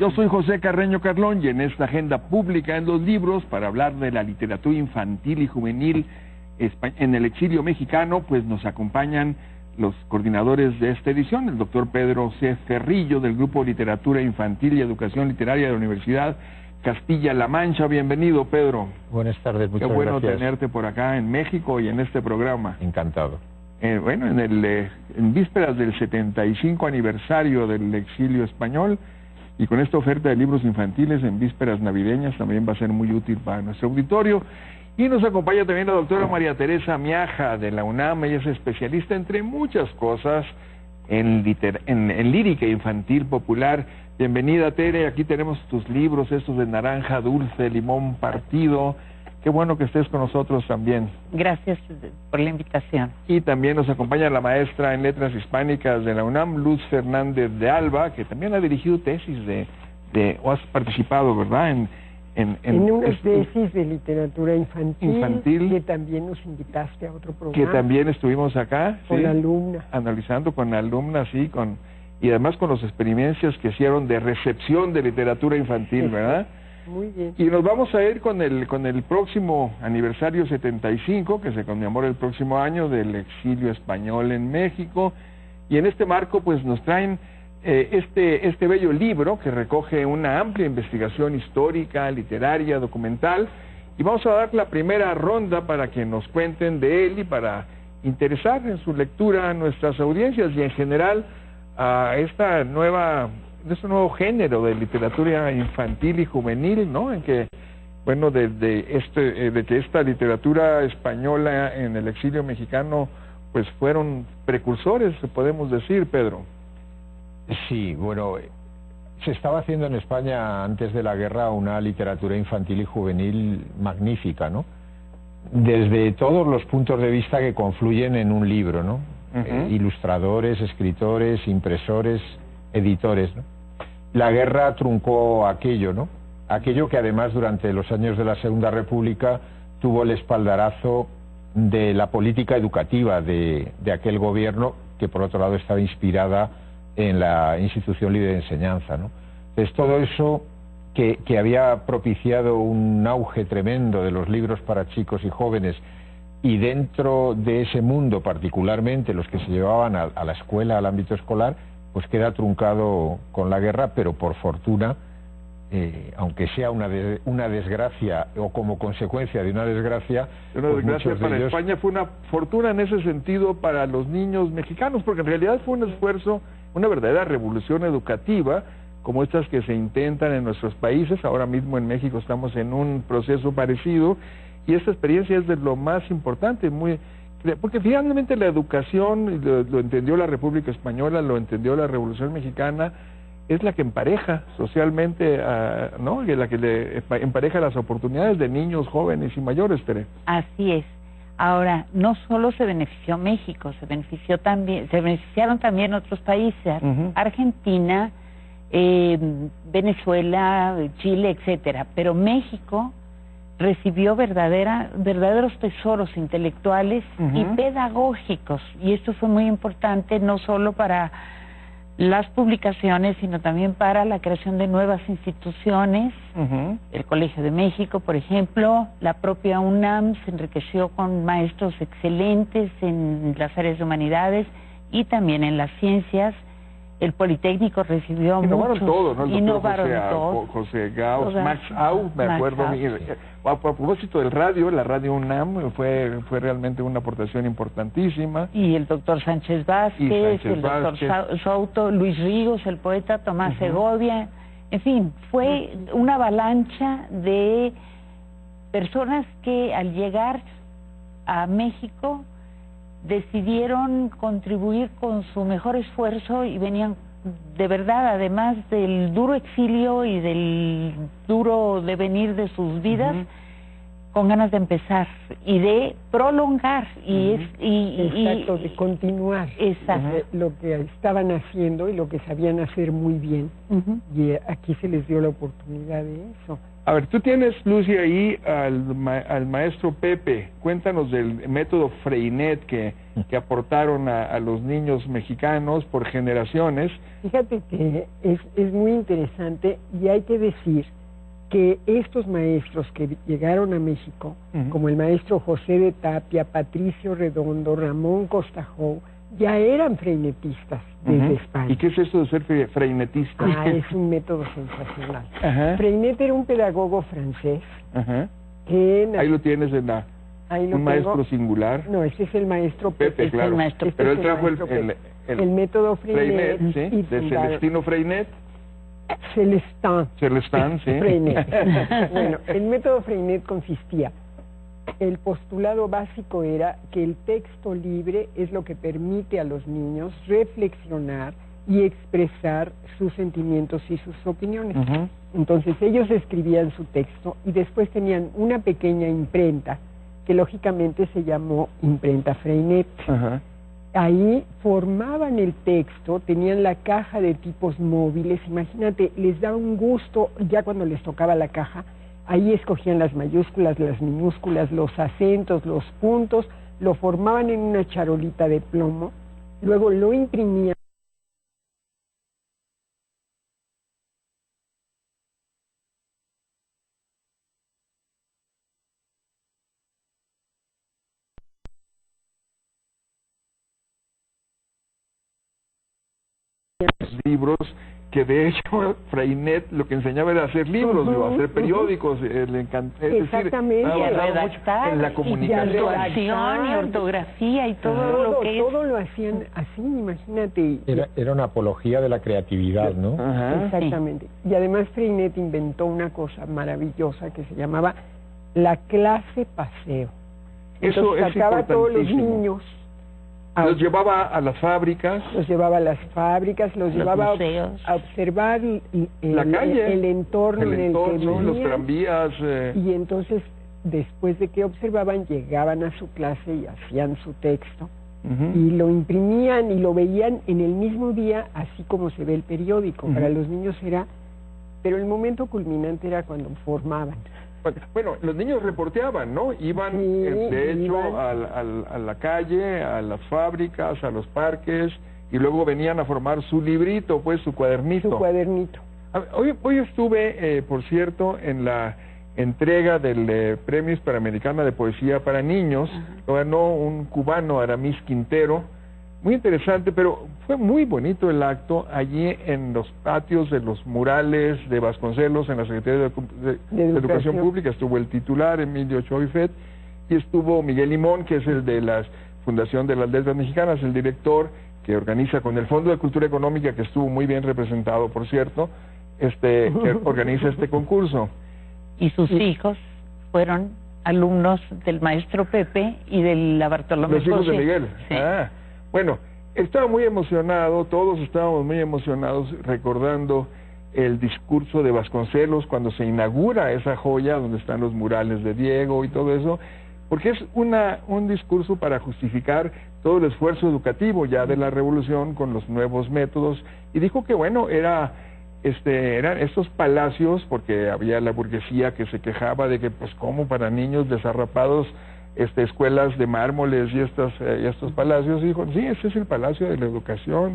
Yo soy José Carreño Carlón y en esta agenda pública en los libros para hablar de la literatura infantil y juvenil en el exilio mexicano, pues nos acompañan los coordinadores de esta edición, el doctor Pedro C. Cerrillo del Grupo Literatura Infantil y Educación Literaria de la Universidad Castilla-La Mancha. Bienvenido, Pedro. Buenas tardes, muchas gracias. Qué bueno tenerte por acá en México y en este programa. Encantado. Bueno, en vísperas del 75 aniversario del exilio español y con esta oferta de libros infantiles en vísperas navideñas también va a ser muy útil para nuestro auditorio. Y nos acompaña también la doctora María Teresa Miaja de la UNAM. Ella es especialista, entre muchas cosas, en lírica infantil popular. Bienvenida, Tere. Aquí tenemos tus libros, estos de Naranja Dulce, Limón Partido. Qué bueno que estés con nosotros también. Gracias por la invitación. Y también nos acompaña la maestra en Letras Hispánicas de la UNAM, Luz Fernández de Alba, que también ha dirigido tesis o has participado, ¿verdad?, en una tesis de literatura infantil, que también nos invitaste a otro programa. Que también estuvimos acá. Con ¿sí? alumna. Analizando con alumnas, sí, y además con las experiencias que hicieron de recepción de literatura infantil, ¿verdad? Muy bien. Y nos vamos a ir con el próximo aniversario 75, que se conmemora el próximo año del exilio español en México. Y en este marco, pues nos traen este bello libro que recoge una amplia investigación histórica, literaria, documental, y vamos a dar la primera ronda para que nos cuenten de él y para interesar en su lectura a nuestras audiencias y en general a este nuevo género de literatura infantil y juvenil, ¿no? En que, bueno, de que esta literatura española en el exilio mexicano, pues fueron precursores, podemos decir, Pedro. Sí, bueno, se estaba haciendo en España antes de la guerra una literatura infantil y juvenil magnífica, ¿no? Desde todos los puntos de vista que confluyen en un libro, ¿no? Ilustradores, escritores, impresores, editores, ¿no? La guerra truncó aquello, ¿no? Aquello que además durante los años de la Segunda República tuvo el espaldarazo de la política educativa de aquel gobierno, que por otro lado estaba inspirada en la institución libre de enseñanza, ¿no? Entonces todo eso que había propiciado un auge tremendo de los libros para chicos y jóvenes, y dentro de ese mundo particularmente los que se llevaban a la escuela, al ámbito escolar, pues queda truncado con la guerra, pero por fortuna, aunque sea una desgracia o como consecuencia de una desgracia... Una desgracia para España fue una fortuna en ese sentido para los niños mexicanos, porque en realidad fue un esfuerzo, una verdadera revolución educativa, como estas que se intentan en nuestros países. Ahora mismo en México estamos en un proceso parecido, y esta experiencia es de lo más importante, porque finalmente la educación, lo entendió la República Española, lo entendió la Revolución Mexicana, es la que empareja socialmente, ¿no? Y la que le empareja las oportunidades de niños, jóvenes y mayores, Tere. Así es. Ahora, no solo se benefició México, se beneficiaron también otros países, Argentina, Venezuela, Chile, etcétera. Pero México recibió verdaderos tesoros intelectuales y pedagógicos, y esto fue muy importante no solo para las publicaciones, sino también para la creación de nuevas instituciones. El Colegio de México, por ejemplo, la propia UNAM se enriqueció con maestros excelentes en las áreas de humanidades y también en las ciencias. El Politécnico recibió innovaron muchos... todo, ¿no? El doctor todo. José Gauss, Max Au, me acuerdo. A propósito del radio, la radio UNAM fue realmente una aportación importantísima. Y el doctor Sánchez Vázquez, el doctor Souto, Luis Ríos, el poeta Tomás Segovia. En fin, fue una avalancha de personas que al llegar a México decidieron contribuir con su mejor esfuerzo y venían de verdad, además del duro exilio y del duro devenir de sus vidas, con ganas de empezar y de prolongar Exacto, de continuar. Exacto. Lo que estaban haciendo y lo que sabían hacer muy bien. Y aquí se les dio la oportunidad de eso. A ver, tú tienes, Lucy, ahí al maestro Pepe. Cuéntanos del método Freinet que aportaron a los niños mexicanos por generaciones. Fíjate que es muy interesante y hay que decir que estos maestros que llegaron a México, como el maestro José de Tapia, Patricio Redondo, Ramón Costajou, ya eran freinetistas desde España. ¿Y qué es eso de ser freinetista? Es un método sensacional. Freinet era un pedagogo francés. Que ahí lo tienes en un maestro singular. No, ese es el maestro Pepe. Claro. El maestro Pero él trajo el método Freinet, ¿sí? De Celestino Freinet. Celestin, sí. Freinet. Bueno, el método Freinet consistía, el postulado básico era que el texto libre es lo que permite a los niños reflexionar y expresar sus sentimientos y sus opiniones. Entonces ellos escribían su texto y después tenían una pequeña imprenta que lógicamente se llamó imprenta Freinet. Ahí formaban el texto, tenían la caja de tipos móviles, imagínate, les daba un gusto ya cuando les tocaba la caja, ahí escogían las mayúsculas, las minúsculas, los acentos, los puntos, lo formaban en una charolita de plomo, luego lo imprimían. Libros que de hecho Freinet lo que enseñaba era hacer libros, hacer periódicos, exactamente, redactar, en la comunicación, y ortografía y todo lo que todo lo hacían así, imagínate. Era una apología de la creatividad, ¿no? Exactamente. Y además Freinet inventó una cosa maravillosa que se llamaba la clase paseo. Eso es sacaba a todos los niños. Los llevaba a las fábricas. Los llevaba a las fábricas, los llevaba a observar la calle, el entorno en el que vivían. Los tranvías. Y entonces, después de que observaban, llegaban a su clase y hacían su texto. Y lo imprimían y lo veían en el mismo día, así como se ve el periódico. Para los niños era... Pero el momento culminante era cuando formaban. Bueno, los niños reporteaban, ¿no? Iban, de hecho, a la calle, a las fábricas, a los parques, y luego venían a formar su librito, pues, su cuadernito. Su cuadernito. Hoy estuve, por cierto, en la entrega del Premio Hispanoamericana de Poesía para Niños. Lo ganó un cubano, Aramis Quintero. Muy interesante, pero fue muy bonito el acto allí en los patios de los murales de Vasconcelos, en la Secretaría de Educación Pública. Estuvo el titular, Emilio Choifet, y estuvo Miguel Limón, que es el de la Fundación de las Letras Mexicanas, el director que organiza con el Fondo de Cultura Económica, que estuvo muy bien representado, por cierto, que organiza este concurso. Y sus hijos fueron alumnos del maestro Pepe y de la Bartolomé. Los hijos de Miguel. Sí. Bueno, estaba muy emocionado, todos estábamos muy emocionados recordando el discurso de Vasconcelos cuando se inaugura esa joya donde están los murales de Diego y todo eso, porque es un discurso para justificar todo el esfuerzo educativo ya de la revolución con los nuevos métodos, y dijo que bueno, eran estos palacios, porque había la burguesía que se quejaba de que pues cómo para niños desarrapados escuelas de mármoles y estos palacios, y dijo, sí, ese es el palacio de la educación.